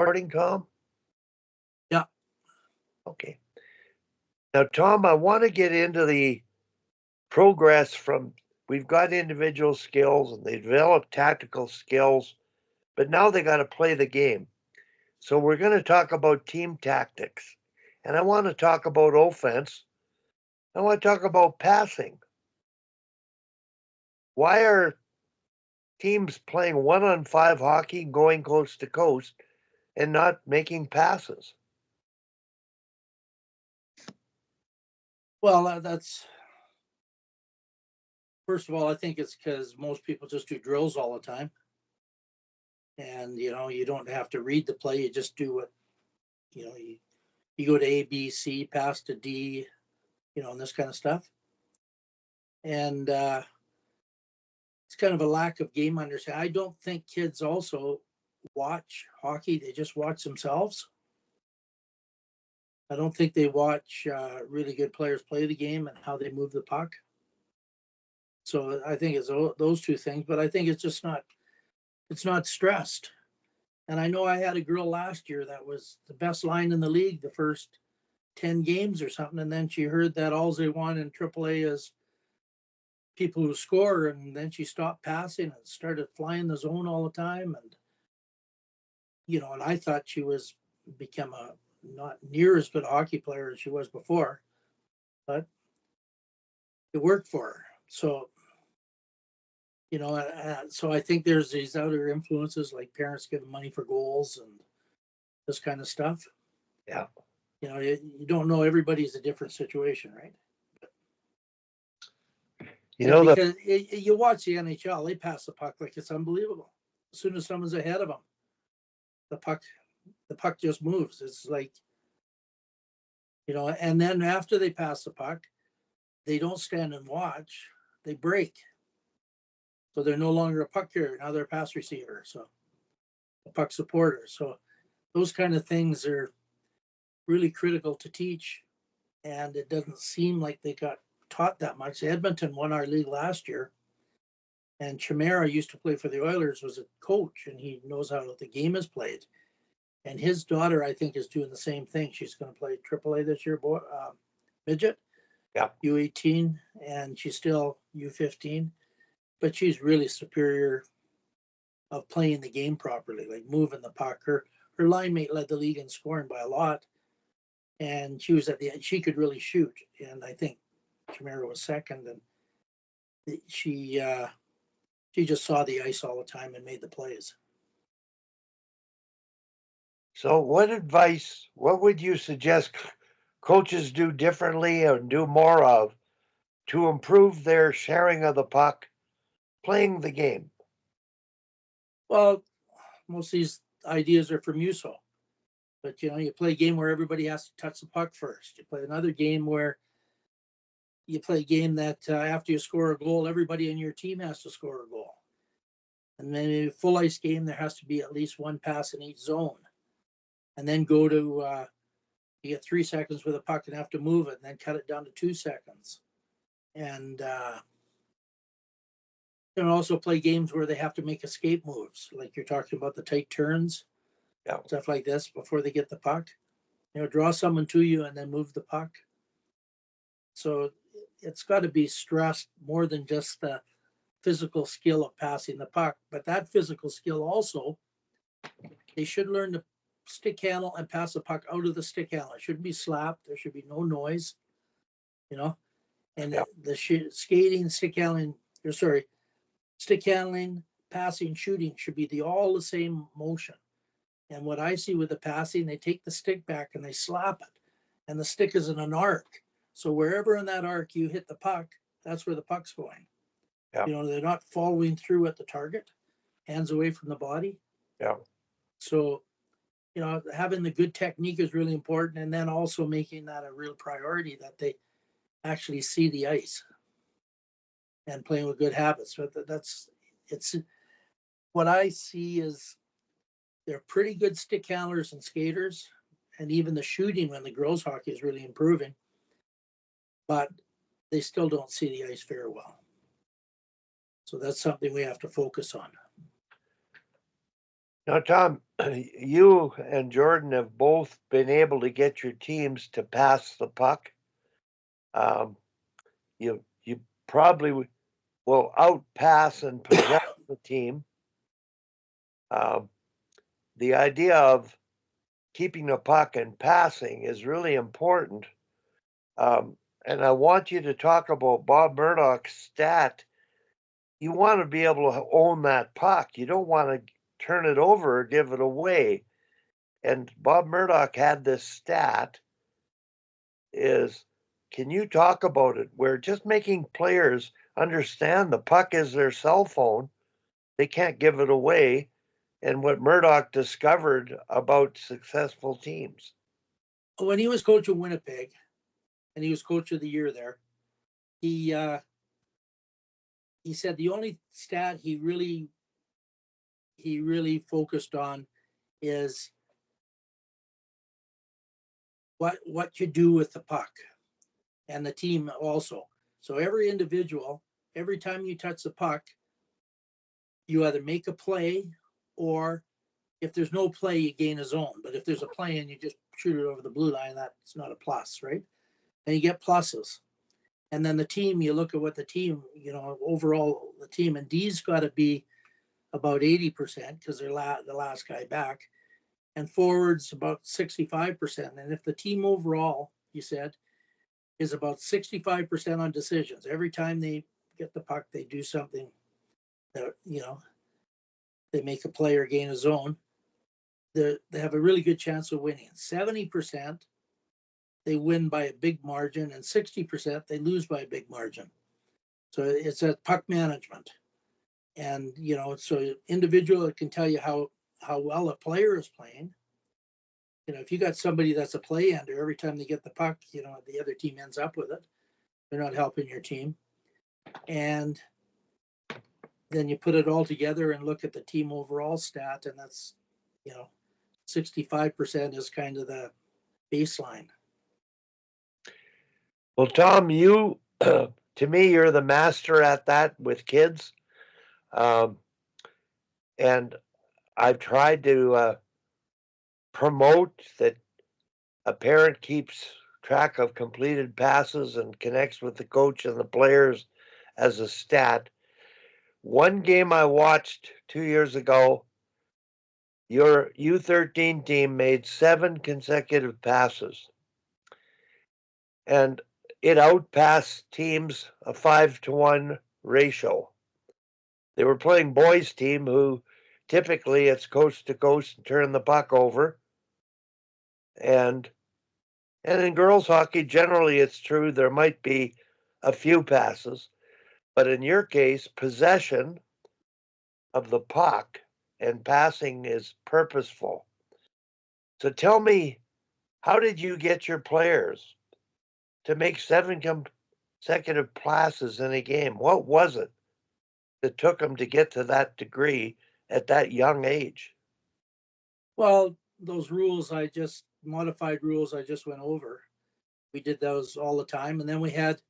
recording, Tom? Yeah. Okay. Now, Tom, I want to get into the progress from we've got individual skills and they develop tactical skills, but now they got to play the game. So we're going to talk about team tactics. And I want to talk about offense. I want to talk about passing. Why are teams playing 1-on-5 hockey, going coast to coast, and not making passes? Well, that's first of all, I think it's because most people just do drills all the time. And, you don't have to read the play. You just do what, you go to A, B, C, pass to D, and this kind of stuff. And it's kind of a lack of game understanding. I don't think kids also watch hockey. They just watch themselves. I don't think they watch really good players play the game and how they move the puck. So I think it's those two things, but I think it's not stressed. And I know I had a girl last year that was the best line in the league the first 10 games or something. And then she heard that all they want in AAA is people who score. And then she stopped passing and started flying the zone all the time. And, and I thought she was become a not near as good a hockey player as she was before, but it worked for her. So, so I think there's these other influences like parents giving money for goals and this kind of stuff. Yeah. You don't know, everybody's a different situation, right? Because you watch the NHL, they pass the puck like it's unbelievable. As soon as someone's ahead of them, the puck just moves. It's like, and then after they pass the puck, they don't stand and watch, they break. So they're no longer a puck carrier, now they're a pass receiver, so a puck supporter. So those kind of things are really critical to teach, and it doesn't seem like they got taught that much. Edmonton won our league last year, and Chimera used to play for the Oilers, was a coach, and he knows how the game is played. And his daughter, I think, is doing the same thing. She's going to play AAA this year, midget, yeah, U18, and she's still U15, but she's really superior of playing the game properly, like moving the puck. Her line mate led the league in scoring by a lot, and she was at the end. She could really shoot, and I think Chimera was second, and she just saw the ice all the time and made the plays. So what would you suggest coaches do differently or do more of to improve their sharing of the puck, playing the game? Well, most of these ideas are from USO. But, you play a game where everybody has to touch the puck first. You play another game where you play a game that after you score a goal, everybody in your team has to score a goal. And then in a full ice game, there has to be at least one pass in each zone. And then go to, you get 3 seconds with a puck and have to move it, and then cut it down to 2 seconds. And also play games where they have to make escape moves, like you're talking about the tight turns, stuff like this before they get the puck. Draw someone to you and then move the puck. So it's got to be stressed more than just the physical skill of passing the puck. But that physical skill also, they should learn to stick handle and pass the puck out of the stick handle. It shouldn't be slapped. There should be no noise, And the skating, stick handling, passing, shooting should be all the same motion. And what I see with the passing, they take the stick back and they slap it. And the stick is in an arc. So wherever in that arc you hit the puck, that's where the puck's going. Yeah. They're not following through at the target, hands away from the body. Yeah. So, having the good technique is really important. And then also making that a real priority, that they actually see the ice and playing with good habits. But it's what I see is they're pretty good stick handlers and skaters. And even the shooting when the girls hockey is really improving, but they still don't see the ice very well. So that's something we have to focus on. Now, Tom, you and Jordan have both been able to get your teams to pass the puck. Um, you probably will outpass and possess the team. Um, the idea of keeping the puck and passing is really important. And I want you to talk about Bob Murdoch's stat. You want to be able to own that puck. You don't want to turn it over or give it away. And Bob Murdoch had this stat is, can you talk about it? Where just making players understand the puck is their cell phone. They can't give it away. And what Murdoch discovered about successful teams. When he was coach of Winnipeg, and he was coach of the year there, he said the only stat he really focused on is what you do with the puck, and the team also. So every individual, every time you touch the puck, you either make a play, or if there's no play, you gain a zone. But if there's a play and you just shoot it over the blue line, that's not a plus, right? And you get pluses. And then the team, you look at what the team, overall the team, and D's got to be about 80% because they're the last guy back, and forwards about 65%. And if the team overall, you said, is about 65% on decisions, every time they get the puck, they do something that, they make a play or gain a zone, they have a really good chance of winning. 70%, they win by a big margin, and 60%, they lose by a big margin. So it's a puck management. And, so individual, it can tell you how well a player is playing. If you got somebody that's a play ender, every time they get the puck, the other team ends up with it. They're not helping your team. And then you put it all together and look at the team overall stat, and that's, 65% is kind of the baseline. Well, Tom, you, to me, you're the master at that with kids. And I've tried to promote that a parent keeps track of completed passes and connects with the coach and the players as a stat. One game I watched 2 years ago, your U13 team made 7 consecutive passes, and it outpassed teams a 5-to-1 ratio. They were playing boys team who typically it's coast to coast and turn the puck over. And in girls hockey, generally it's true there might be a few passes, but in your case, possession of the puck and passing is purposeful. So tell me, how did you get your players to make 7 consecutive passes in a game? What was it that took them to get to that degree at that young age? Well, those modified rules I just went over, we did those all the time. And then we had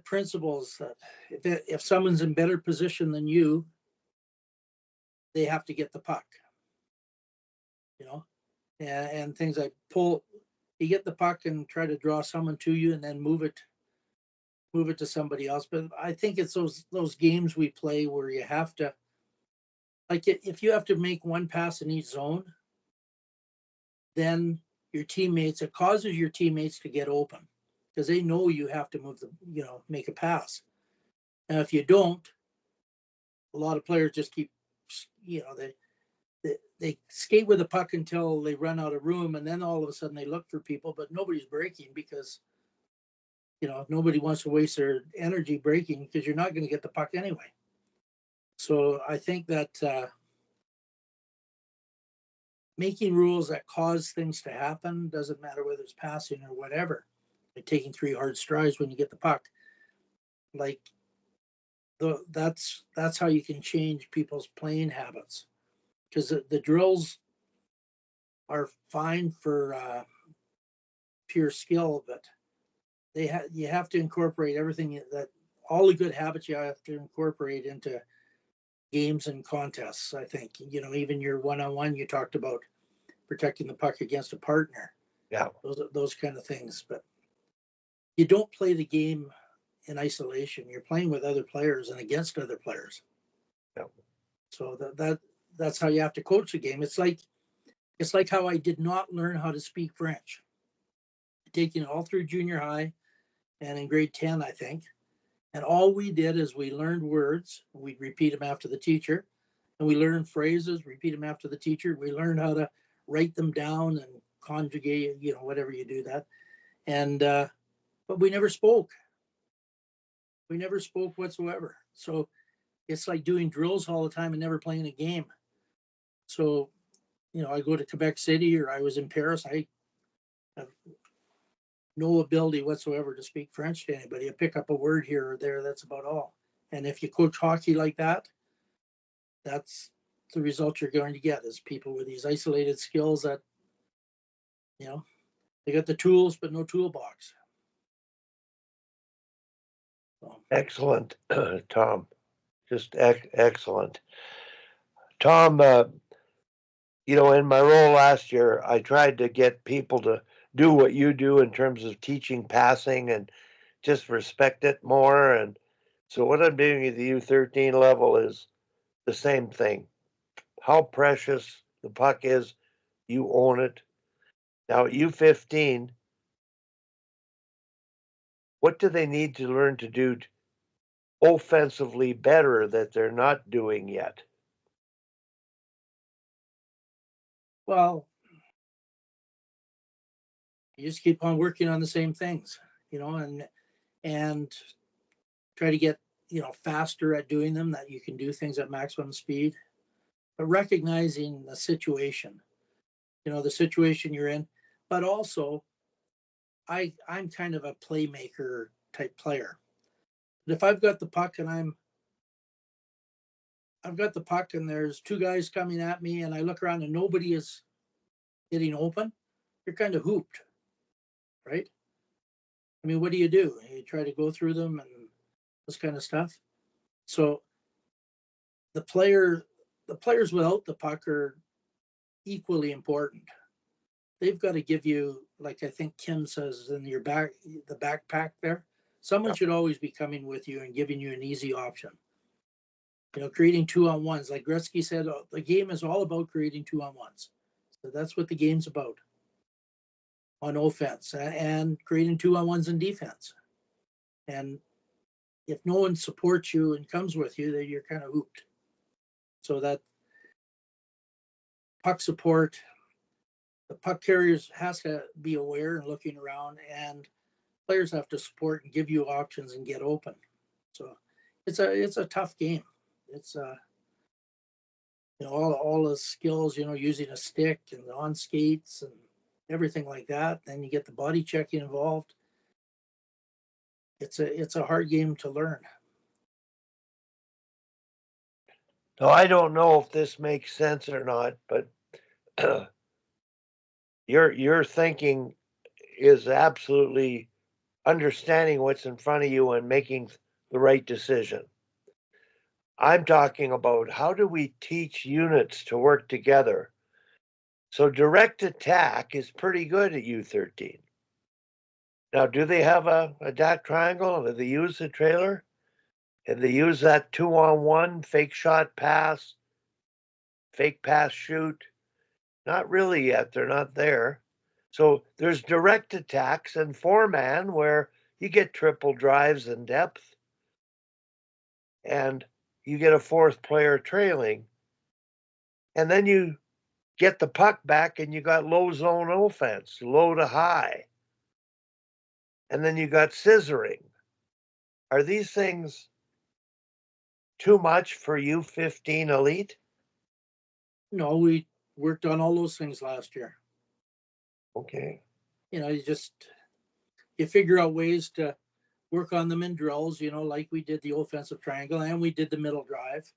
principles that if someone's in better position than you, they have to get the puck, and things like you get the puck and try to draw someone to you and then move it to somebody else. But I think it's those games we play where you have to, like, if you have to make one pass in each zone, then it causes your teammates to get open because they know you have to make a pass. And if you don't, a lot of players just keep, they skate with the puck until they run out of room, and then all of a sudden they look for people, but nobody's breaking because, nobody wants to waste their energy breaking because you're not going to get the puck anyway. So I think that making rules that cause things to happen, doesn't matter whether it's passing or whatever, like taking 3 hard strides when you get the puck, like that's how you can change people's playing habits, because the drills are fine for pure skill, but you have to incorporate everything, that all the good habits you have to incorporate into games and contests. I think, you know, even your one-on-one, you talked about protecting the puck against a partner, Yeah. those kind of things. But you don't play the game in isolation. You're playing with other players and against other players. Yeah. So that's how you have to coach the game. It's like how I did not learn how to speak French. Taking it all through junior high and in grade 10, I think. And all we did is we learned words, we'd repeat them after the teacher, and we learned phrases, repeat them after the teacher. We learned how to write them down and conjugate, you know, whatever you do that. And but we never spoke. We never spoke whatsoever. So it's like doing drills all the time and never playing a game. So, you know, I go to Quebec City or I was in Paris. I have no ability whatsoever to speak French to anybody. I pick up a word here or there. That's about all. And if you coach hockey like that, that's the result you're going to get is people with these isolated skills that, you know, they got the tools, but no toolbox. So, Excellent, Tom. Just excellent. Tom, you know, in my role last year, I tried to get people to do what you do in terms of teaching passing and just respect it more. And so what I'm doing at the U13 level is the same thing. How precious the puck is, you own it. Now at U15, what do they need to learn to do offensively better that they're not doing yet? well, you just keep on working on the same things, you know, and try to get, you know, faster at doing them, that you can do things at maximum speed, but recognizing the situation, you know, the situation you're in. But also I'm kind of a playmaker type player. But if I've got the puck and there's two guys coming at me and I look around and nobody is getting open, you're kind of hooped, right? I mean, what do? You try to go through them and this kind of stuff. So the player the players without the puck are equally important. They've got to give you, like I think Kim says in your the backpack there. Someone should always be coming with you and giving you an easy option. You know, creating 2-on-1s. Like Gretzky said, the game is all about creating 2-on-1s. So that's what the game's about on offense and creating 2-on-1s in defense. And if no one supports you and comes with you, then you're kind of hooped. So that puck support, the puck carriers has to be aware and looking around, and players have to support and give you options and get open. So it's a tough game. It's you know, all the skills, you know, using a stick and on skates and everything like that. Then you get the body checking involved. It's a hard game to learn. So I don't know if this makes sense or not, but your thinking is absolutely understanding what's in front of you and making the right decision. I'm talking about how do we teach units to work together? So direct attack is pretty good at U13. Now, do they have a dot triangle? Do they use the trailer? Have they use that 2-on-1 fake shot pass, fake pass shoot? Not really yet. They're not there. So there's direct attacks and 4-man where you get triple drives and depth and you get a fourth player trailing. And then you get the puck back and you got low zone offense, low to high. And then you got scissoring. Are these things too much for U15 elite? No, we worked on all those things last year. Okay. You know, you figure out ways to work on them in drills, you know, like we did the offensive triangle and we did the middle drive.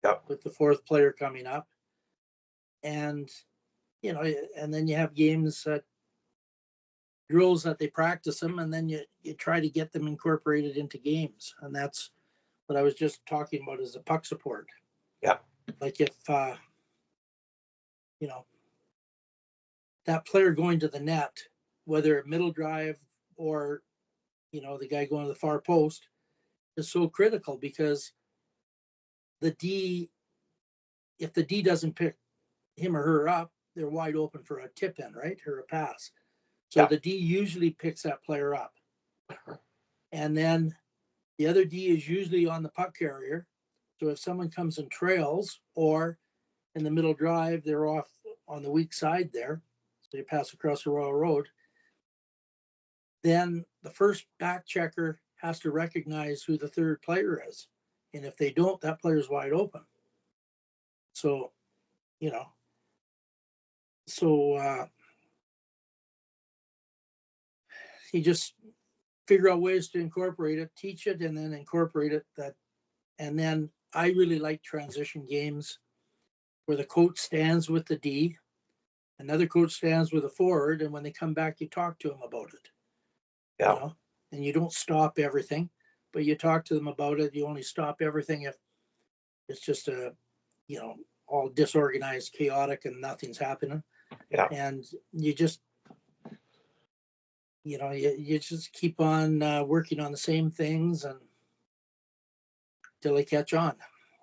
Yep. With the fourth player coming up. And, you know, and then you have games that drills that they practice them, and then you try to get them incorporated into games. And that's what I was just talking about is the puck support. Yeah. Like if, that player going to the net, whether middle drive or, the guy going to the far post, is so critical because the D, if the D doesn't pick him or her up, they're wide open for a tip in, right? Or a pass. So the D usually picks that player up. And then the other D is usually on the puck carrier. So if someone comes and trails or in the middle drive, they're off on the weak side there. So you pass across the Royal Road. Then the first back checker has to recognize who the third player is. And if they don't, that player's wide open. So, you just figure out ways to incorporate it, teach it, and then incorporate it. And then I really like transition games where the coach stands with the D, another coach stands with a forward, and when they come back, you talk to them about it. Yeah. And you don't stop everything, but you talk to them about it. You only stop everything if it's just all disorganized, chaotic, and nothing's happening. Yeah. And you just, you just keep on working on the same things and till they catch on,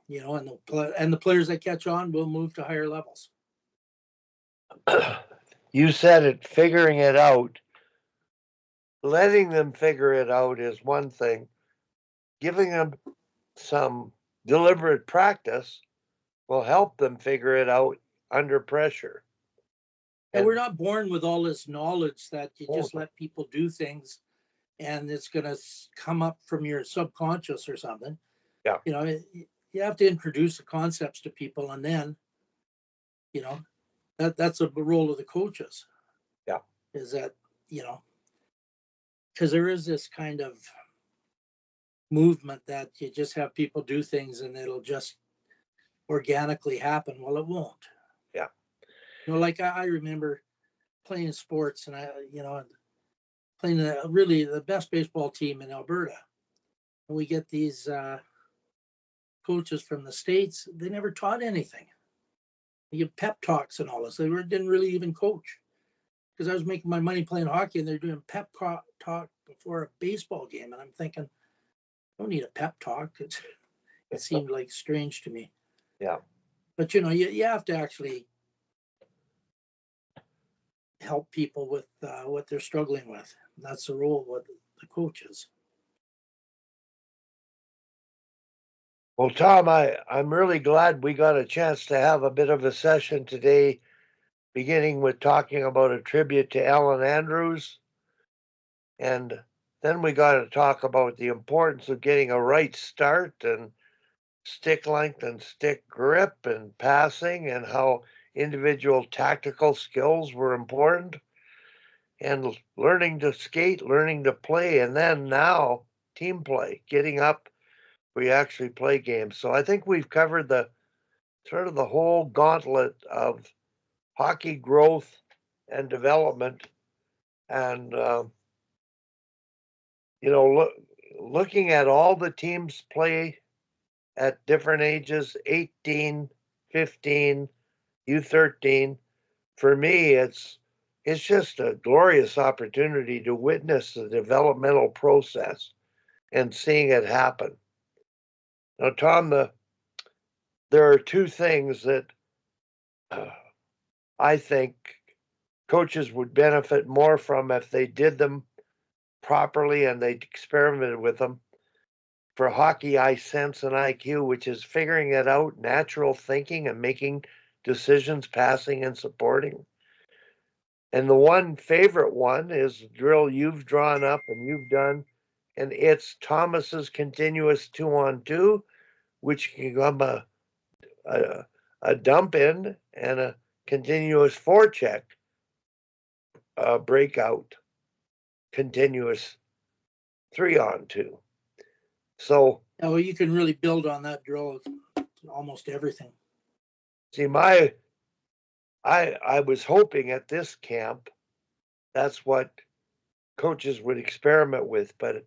and the players that catch on will move to higher levels. You said it, figuring it out. Letting them figure it out is one thing. Giving them some deliberate practice will help them figure it out under pressure. And we're not born with all this knowledge that you just let people do things and it's going to come up from your subconscious or something. Yeah. You have to introduce the concepts to people, and then, that's a role of the coaches. Yeah. Is that, because there is this kind of movement that you just have people do things and it'll just organically happen. Well, it won't. Yeah. Like I remember playing sports and playing really the best baseball team in Alberta. And we get these coaches from the States. They never taught anything. They give pep talks and all this. They didn't really even coach, because I was making my money playing hockey and they're doing pep talk before a baseball game. And I'm thinking, I don't need a pep talk. It seemed like strange to me. Yeah. But, you have to actually help people with what they're struggling with. That's the role of the coaches. Well, Tom, I'm really glad we got a chance to have a bit of a session today, beginning with talking about a tribute to Ellen Andrews. And then we got to talk about the importance of getting a right start and stick length and stick grip and passing, and how individual tactical skills were important, and learning to skate, learning to play, and then now team play, getting up, we actually play games. So I think we've covered the sort of the whole gauntlet of hockey growth and development. And, looking at all the teams play at different ages, 18, 15, U13, for me, it's just a glorious opportunity to witness the developmental process and seeing it happen. Now, Tom, there are two things that I think coaches would benefit more from if they did them properly and they experimented with them. For hockey, I sense an IQ, which is figuring it out, natural thinking, and making decisions, passing and supporting. And the one favorite one is the drill you've drawn up and you've done, and it's Thomas's continuous 2-on-2, which can become a dump in and a continuous forecheck breakout, continuous 3-on-2. So, well, you can really build on that drill almost everything. see, I was hoping at this camp that's what coaches would experiment with, but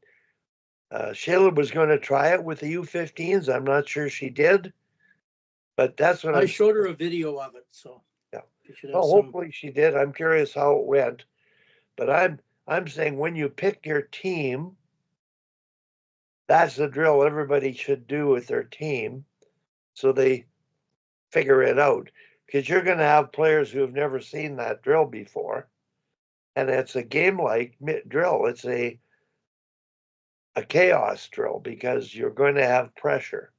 Shayla was going to try it with the U15s. I'm not sure she did. But that's what I I'm showed her a video of it, so. Yeah. You should have Well, some, hopefully she did. I'm curious how it went. But I'm saying when you pick your team, that's the drill everybody should do with their team so they figure it out. Because you're going to have players who have never seen that drill before. And it's a game-like drill. It's a chaos drill because you're going to have pressure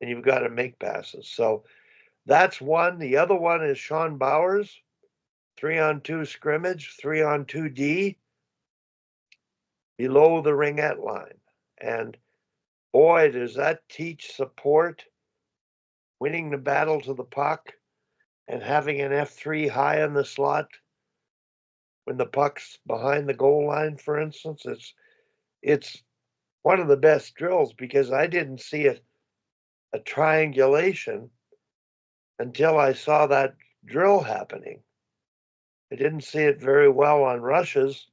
and you've got to make passes. So that's one. The other one is Sean Bowers, 3-on-2 scrimmage, 3-on-2 D below the ringette line. And boy, does that teach support, winning the battle to the puck, and having an F3 high in the slot when the puck's behind the goal line, for instance. It's one of the best drills because I didn't see a triangulation until I saw that drill happening. I didn't see it very well on rushes.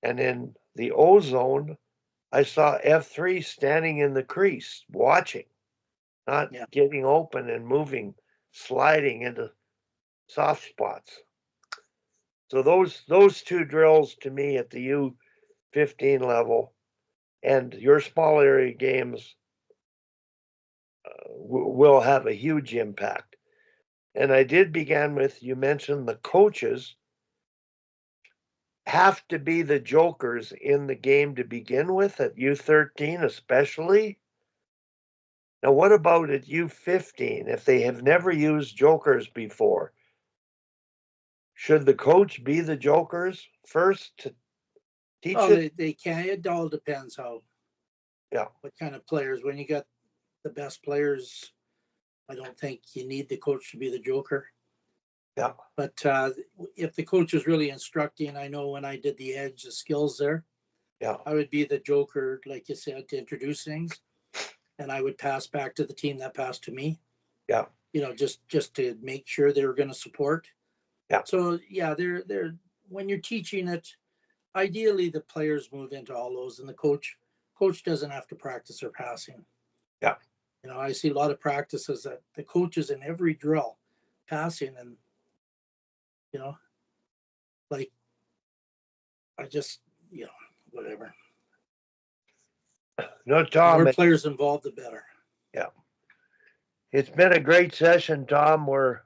And in the O zone, I saw F3 standing in the crease, watching, not getting open and moving, sliding into soft spots. So those two drills to me at the U15 level and your small area games will have a huge impact. And I did begin with, you mentioned the coaches have to be the jokers in the game to begin with at U13 especially. Now, what about at U15 if they have never used jokers before? Should the coach be the jokers first to teach it? they can. It all depends what kind of players. When you got the best players, I don't think you need the coach to be the joker. Yeah. But if the coach is really instructing, I know when I did the edge, the skills there, I would be the joker, like you said, to introduce things, and I would pass back to the team that passed to me. Yeah. Just to make sure they were going to support. Yeah. So they're when you're teaching it, ideally the players move into all those, and the coach doesn't have to practice their passing. Yeah. I see a lot of practices that the coaches in every drill passing, and like I just whatever. No, The Tom. more players involved, the better. Yeah. It's been a great session, Tom. We're